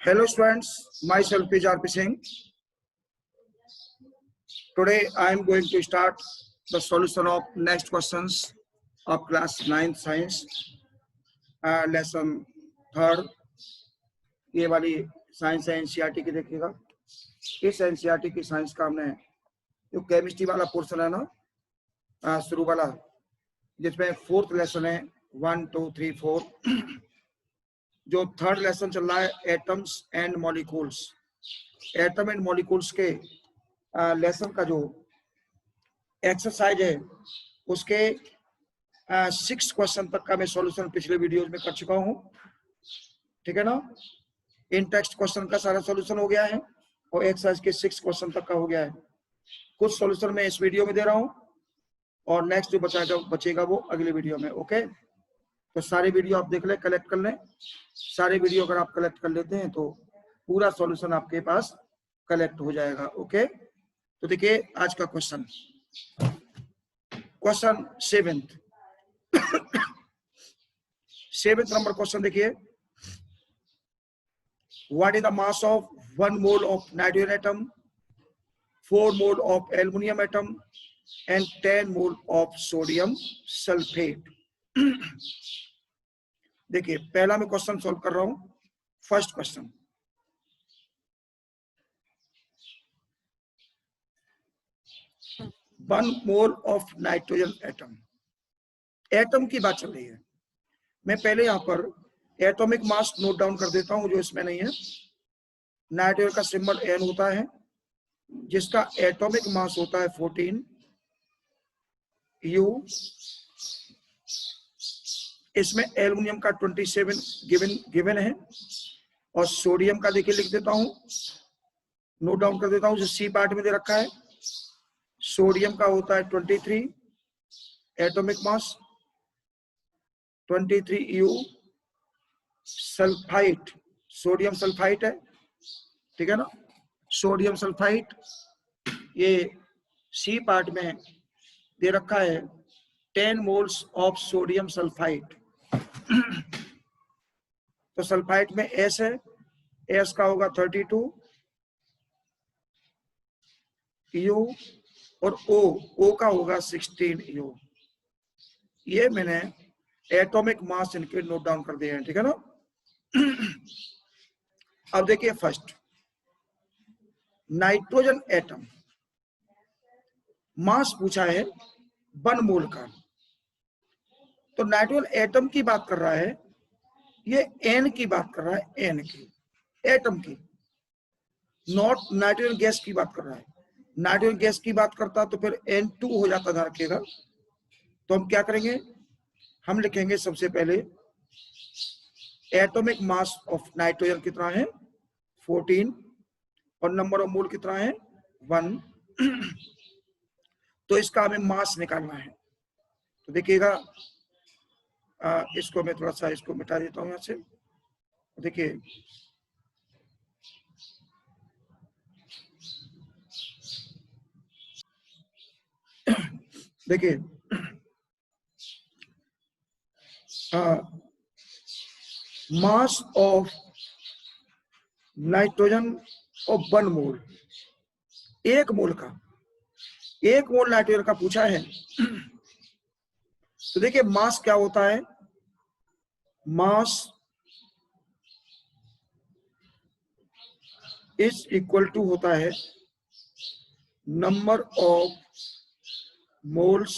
Hello students, myself is R.P. Singh. Today I am going to start the solution of next questions of class 9th science, lesson 3rd. ये वाली science है NCERT की, देखिएगा इस NCERT की science का हमने जो केमिस्ट्री वाला पोर्शन है ना, शुरू वाला, जिसमें 4th लेसन है 1, 2, 3, 4, जो 3rd लेसन चल रहा है atoms and molecules. Atom and molecules के लेसन का जो एक्सरसाइज है उसके 6 क्वेश्चन तक का मैं सॉल्यूशन पिछले वीडियोस में कर चुका हूं, ठीक है ना। इन टेक्स्ट क्वेश्चन का सारा सॉल्यूशन हो गया है और एक्सरसाइज के 6 क्वेश्चन तक का हो गया है। कुछ सॉल्यूशन मैं इस वीडियो में दे रहा हूं और नेक्स्ट जो बचेगा वो अगले वीडियो में। ओके, तो सारे वीडियो आप देख लें, कलेक्ट कर लें। सारे वीडियो अगर आप कलेक्ट कर लेते हैं तो पूरा सॉल्यूशन आपके पास कलेक्ट हो जाएगा। ओके, तो देखिए आज का question 7th 7th number question देखिए। What is the mass of 1 mole of nitrogen atom, 4 mole of aluminum atom and 10 mole of sodium sulfate? देखिए पहला मैं क्वेश्चन सॉल्व कर रहा हूं। First question, one mole of nitrogen atom. Atom की बात चल रही है। मैं पहले यहां पर एटॉमिक मास नोट डाउन कर देता हूं जो इसमें नहीं है। नाइट्रोजन का सिंबल N होता है, जिसका एटॉमिक मास होता है 14 U। इसमें एल्युमिनियम का 27 गिवन है और सोडियम का देखिए लिख देता हूं, नोट डाउन कर देता हूं, जो सी पार्ट में दे रखा है। सोडियम का होता है 23 atomic mass, 23 U। Sulphite, sodium sulphite है, ठीक है ना। सोडियम सल्फाइट ये सी पार्ट में दे रखा है 10 मोल्स ऑफ सोडियम सल्फाइट। तो सल्फाइट में S है, S का होगा 32 U और O का होगा 16 U। ये मैंने एटॉमिक मास इनके नोट डाउन कर दिए हैं, ठीक है ना। अब देखिए फर्स्ट नाइट्रोजन एटम, मास पूछा है 1 मोल का। तो नाइट्रोजन एटम की बात कर रहा है, ये N की बात कर रहा है, N की, एटम की, नॉट नाइट्रोजन गैस की बात कर रहा है। नाइट्रोजन गैस की बात करता तो फिर N2 हो जाता, ध्यान रखिएगा। तो हम क्या करेंगे, हम लिखेंगे सबसे पहले एटॉमिक मास ऑफ नाइट्रोजन कितना है 14 और नंबर ऑफ मोल कितना है 1। तो इसका हमें मास निकालना है। तो देखिएगा इसको मैं थोड़ा सा इसको मिटा देता हूं यहां से। देखिए देखिए मास ऑफ नाइट्रोजन ऑफ 1 मोल, 1 मोल का, 1 मोल नाइट्रोजन का पूछा है। तो देखिए मास क्या होता है, मास इज इक्वल टू होता है number of moles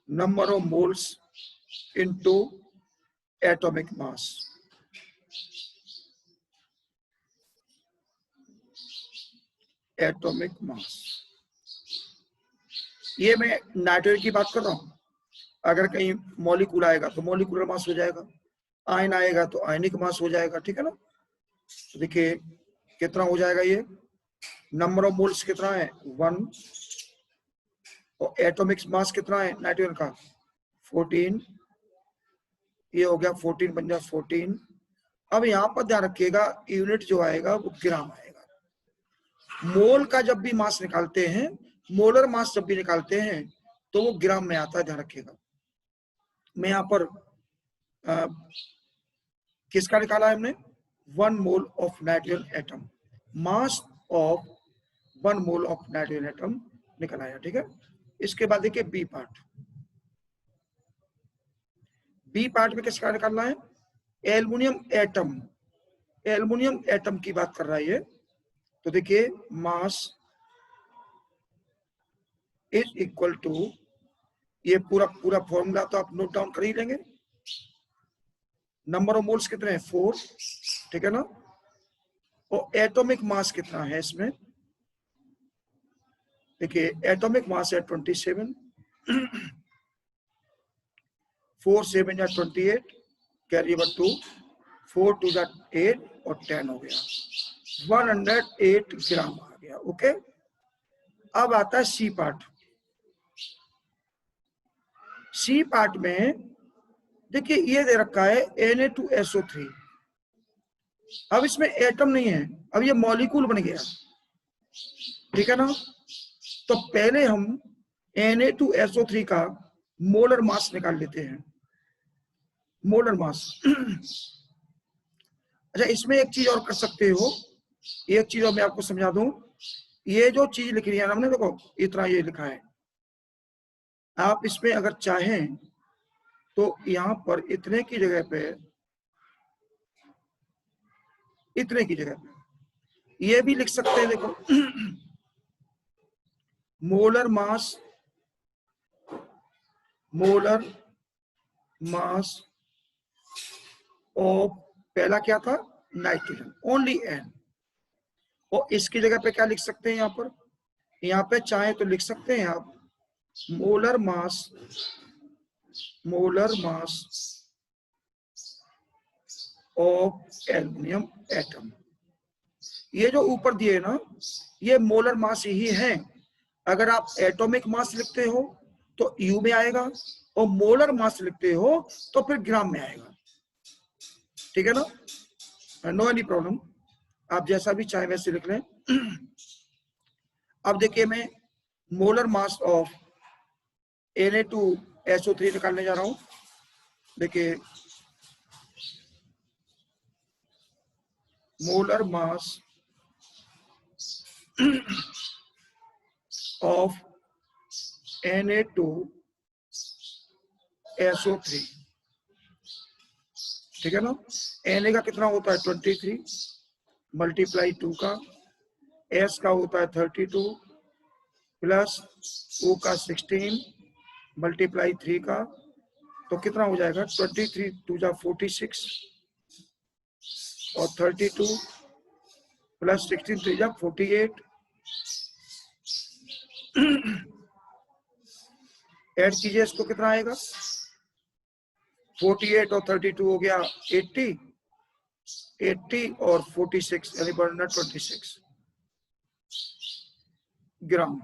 number of moles into atomic mass. Atomic mass, ये मैं नाइट्रोजन की बात कर रहा हूं। अगर कहीं मॉलिक्यूल आएगा तो मॉलिक्यूलर मास हो जाएगा, आयन आएगा तो आयनिक मास हो जाएगा, ठीक है ना। तो देखिए कितना हो जाएगा, ये नंबर ऑफ मोल्स कितना है 1 और एटॉमिक मास कितना है नाइट्रोजन का 14। ये हो गया 14 बन जाए 14। अब यहां पर ध्यान रखिएगा यूनिट जो आएगा वो ग्राम आएगा। मोल का जब भी मास निकालते हैं, मोलर मास जब भी निकालते हैं तो वो ग्राम में आता है, ध्यान रखिएगा। मैं यहाँ पर किसका निकाला है हमने, 1 mole of nitrogen atom, mass of 1 mole of nitrogen atom निकल आया। ठीक है, इसके बाद देखिए बी पार्ट। बी पार्ट में किसका निकालना है, एल्युमिनियम एटम। एल्युमिनियम एटम की बात कर रहा है ये। तो देखिए मास इज इक्वल टू, ये पूरा पूरा फॉर्मूला तो आप नोट डाउन कर ही लेंगे। नंबर ऑफ मोल्स कितने हैं, 4, ठीक है ना। और एटॉमिक मास कितना है इसमें, देखिए एटॉमिक मास है 27, 4 7 या 28, कैरी ओवर 2, 4 2 जा 8 और 10 हो गया, 108 ग्राम आ गया। ओके, अब आता है सी पार्ट। सी पार्ट में देखिए ये दे रखा है Na2SO3। अब इसमें एटम नहीं है, अब ये मॉलिक्यूल बन गया, ठीक है ना। तो पहले हम Na2SO3 का मोलर मास निकाल लेते हैं, मोलर मास। अच्छा, इसमें एक चीज और कर सकते हो, एक चीज और मैं आपको समझा दूं। ये जो चीज लिख रही है ना हमने, देखो इतना ये लिखा है, आप इसमें अगर चाहें तो यहां पर इतने की जगह पे, इतने की जगह पे ये भी लिख सकते हैं, देखो molar mass, molar mass of, पहला क्या था, नाइट्रोजन, ओनली N। और इसकी जगह पे क्या लिख सकते हैं, यहाँ पर, यहाँ पे चाहे तो लिख सकते हैं आप molar mass, molar mass of aluminium atom. ये जो ऊपर दिए ना, ये मोलर मास ही है। अगर आप एटॉमिक मास लिखते हो तो यू में आएगा, और मोलर मास लिखते हो तो फिर ग्राम में आएगा, ठीक है ना। नो एनी प्रॉब्लम, आप जैसा भी चाहे वैसे लिख लें। अब देखिए मैं मोलर मास ऑफ Na2SO3 निकालने जा रहा हूं। देखिए मोलर मास ऑफ Na2SO3, ठीक है ना। Na का कितना होता है 23 मल्टीप्लाई 2 का, S का होता है 32 प्लस O का 16 मल्टीप्लाई 3 का, तो कितना हो जाएगा 23 2 जा 46 और 32 प्लस 16 3 जा 48, ऐड कीजिए इसको, कितना आएगा 48 और 32 हो गया 80, 80 और 46 यानी 126 ग्राम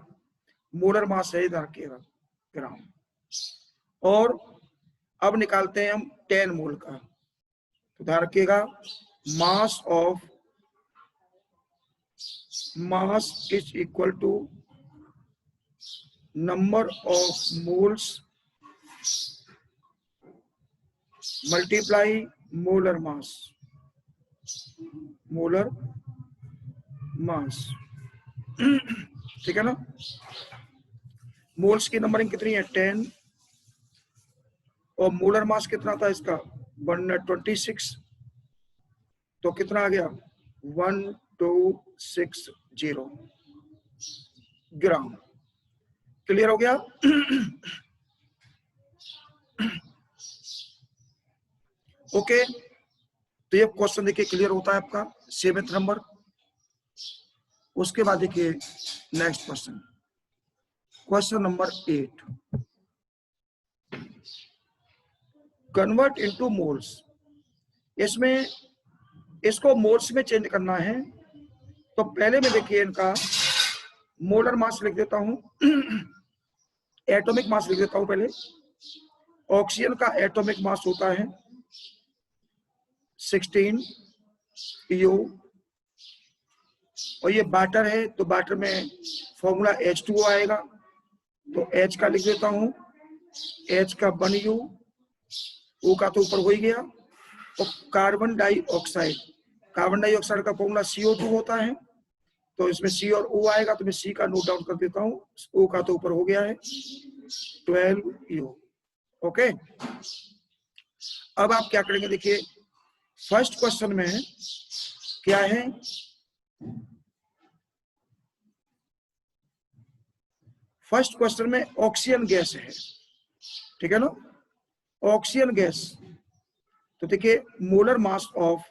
मोलर मास है, इधर रखिएगा ग्राम। और अब निकालते हैं हम 10 मोल का, तो ध्यान रखिएगा mass of, mass is equal to number of moles multiply molar mass, molar mass, ठीक है ना। मोल्स की नंबरिंग कितनी है 10, और मोलर मास कितना था इसका 126, तो कितना आ गया 1260 ग्राम। क्लियर हो गया। ओके, तो ये क्वेश्चन देखिए क्लियर होता है आपका 7th नंबर। उसके बाद देखिए next question, question number 8, convert into moles. इसमें इसको मोल्स में चेंज करना है, तो पहले में देखिए इनका मोलर मास लिख देता हूं, एटॉमिक मास लिख देता हूं पहले। ऑक्सीजन का एटॉमिक मास होता है 16 U, और ये वाटर है तो वाटर में फॉर्मूला H2O आएगा, तो H का लिख देता हूं, H का 1 U O का तो ऊपर हो ही गया। और कार्बन डाइऑक्साइड, कार्बन डाइऑक्साइड का फॉर्मूला CO2 होता है, तो इसमें C और O आएगा, तो मैं C का नोट डाउन कर देता हूँ। O का तो ऊपर हो गया है 12U। ओके, अब आप क्या करेंगे, देखिए फर्स्ट क्वेश्चन में क्या है, फर्स्ट क्वेश्चन में ऑक्सीजन गैस है, ठीक है ना, ऑक्सीजन गैस। तो देखिए मोलर मास ऑफ,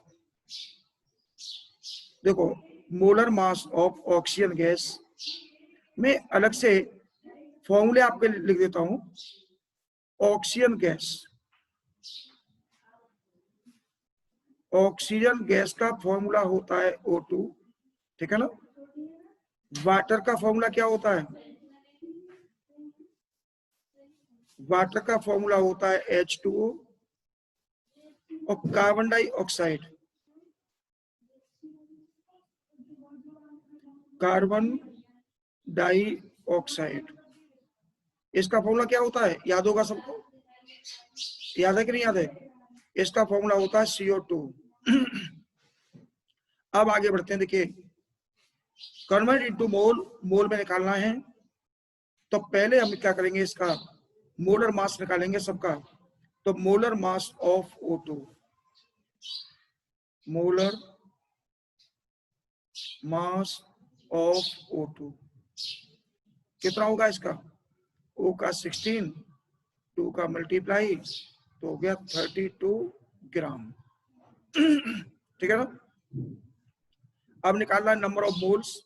देखो molar mass of oxygen gas में अलग से फॉर्मूले आपके लिख देता हूं। ऑक्सीजन गैस, ऑक्सीजन गैस का फॉर्मूला होता है O2, ठीक है ना। वाटर का फॉर्मूला क्या होता है, वाटर का फॉर्मूला होता है H2O। और कार्बन डाइऑक्साइड, कार्बन डाइऑक्साइड, इसका फॉर्मूला क्या होता है, याद होगा सबको, याद है कि नहीं याद है, इसका फॉर्मूला होता है CO2। अब आगे बढ़ते हैं, देखिए कन्वर्ट इनटू मोल, मोल में निकालना है, तो पहले हम क्या करेंगे, इसका मोलर मास निकालेंगे सबका। तो molar mass of O2, molar mass of O2 कितना होगा, इसका O का 16, 2 का मल्टीप्लाई तो हो गया 32 ग्राम। ठीक है ना। अब निकालना है number of moles,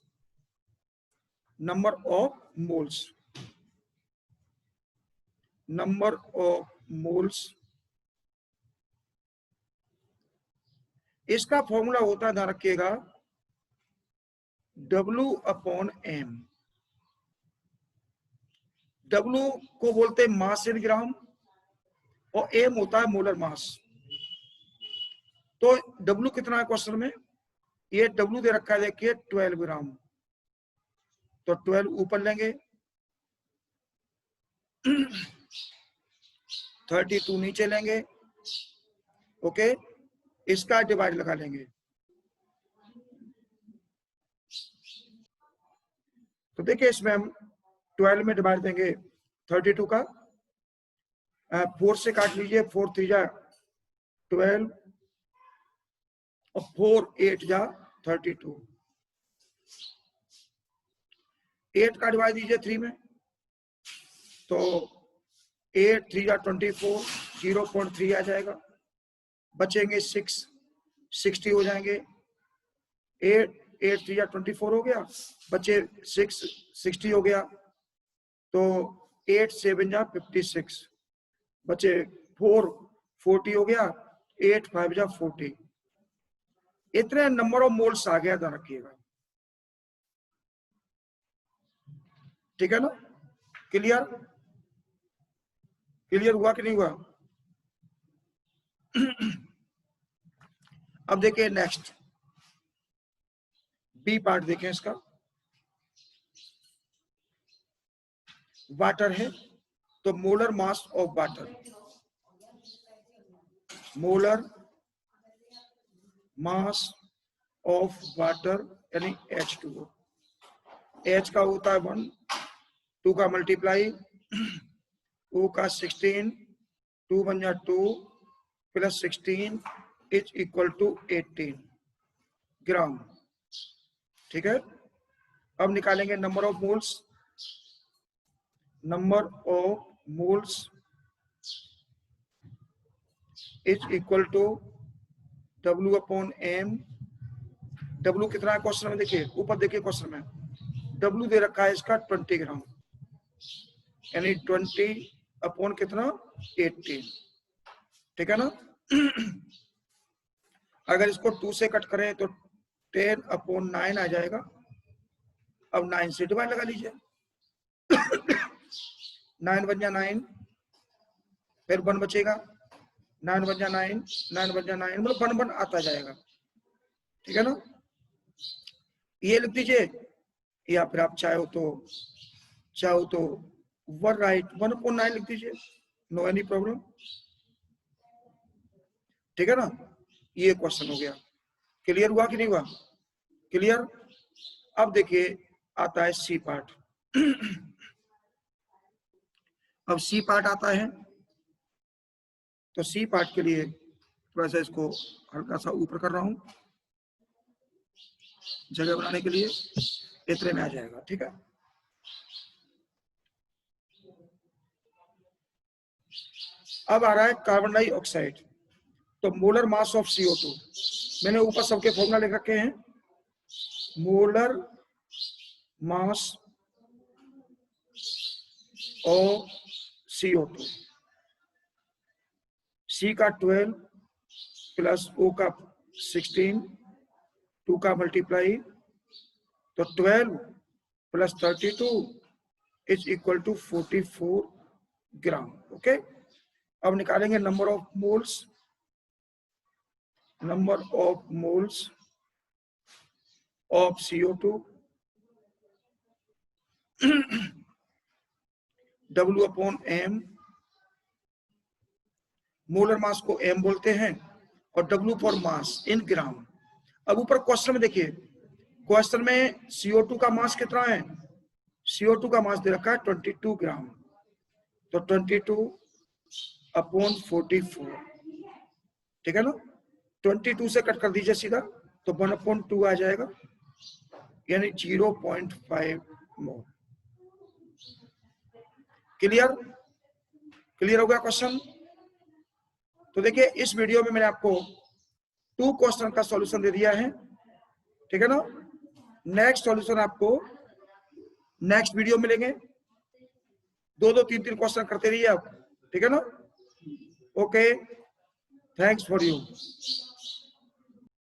number of moles, number of moles, इसका फॉर्मूला होता है, ध्यान रखिएगा, W/M। W को बोलते हैं मास इन ग्राम और M होता है मोलर मास। तो W कितना है क्वेश्चन में, ये W दे रखा है, देखिए 12 ग्राम, तो 12 ऊपर लेंगे, 32 नीचे लेंगे। ओके, इसका डिवाइड लगा लेंगे, तो देखिए इसमें हम 12 में डिवाइड देंगे 32 का, 4 से काट लीजिए, 4 3 जा 12 और 4 8 जा 32, 8 का डिवाइड दीजिए 3 में, तो 8 3 जा 24, 0.3 आ जाएगा, बचेंगे 6, 60 हो जाएंगे। 8 3 जा 24 हो गया, बचे 6, 60 हो गया, तो 8 7 जा 56, बचे 4, 40 हो गया, 8 5 जा 40। इतने नंबर ऑफ मोल्स आ गया, ध्यान रखिएगा, ठीक है ना। क्लियर, क्लियर हुआ कि नहीं हुआ। अब देखिए नेक्स्ट बी पार्ट देखें इसका, वाटर है, तो molar mass of water, molar mass of water यानी H2O। H का होता है 1, 2 का मल्टीप्लाई, O का 16, 2 बन जा 2 plus 16 is equal to 18 gram, ठीक है। अब निकालेंगे number of moles, number of moles is equal to W/M। W कितना है क्वेश्चन में, देखिए ऊपर देखिए क्वेश्चन में W दे रखा है इसका 20 ग्राम, यानी 20 अपॉन कितना 18, ठीक है ना। अगर इसको 2 से कट करें तो 10/9 आ जाएगा। अब 9 से डिवाइड लगा लीजिए, 9 बन जा 9, फिर 1 बचेगा, 9 बन जा 9, 9 बन जा 9, मतलब 1 1 आता जाएगा, ठीक है ना। ये लिख दीजिए, या फिर आप चाहो तो 1 राइट 1/9 लिख दीजिए, नो एनी प्रॉब्लम। ठीक है ना, ये क्वेश्चन हो गया। क्लियर हुआ कि नहीं हुआ? क्लियर। अब देखिए आता है सी पार्ट। अब सी पार्ट आता है, तो सी पार्ट के लिए थोड़ा सा इसको हल्का सा ऊपर कर रहा हूं जगह बनाने के लिए, इतने में आ जाएगा। ठीक है, अब आ रहा है कार्बन डाइऑक्साइड। तो मोलर मास ऑफ CO2, मैंने ऊपर सबके फॉर्मूला लिख रखे हैं। Molar mass of CO2, C का 12 प्लस O का 16, 2 का मल्टीप्लाई, तो 12 plus 32 is equal to 44 gram. Okay, अब निकालेंगे number of moles. Number of moles of CO2 W/M। Molar mass को M बोलते हैं और W फॉर मास इन ग्राम। अब ऊपर क्वेश्चन में देखिए, क्वेश्चन में CO2 का मास कितना है? CO2 का मास दे रखा है 22 ग्राम, तो 22/44, ठीक है ना। 22 से कट कर दीजिए सीधा, तो 1/2 आ जाएगा, यानी 0.5 मोल। क्लियर? क्लियर हो गया क्वेश्चन? तो देखिए इस वीडियो में मैंने आपको 2 क्वेश्चन का सॉल्यूशन दे दिया है, ठीक है ना। नेक्स्ट सॉल्यूशन आपको नेक्स्ट वीडियो में मिलेंगे। 2-2, 3-3 क्वेश्चन करते रहिए आप, ठीक है ना। Okay, thanks for you.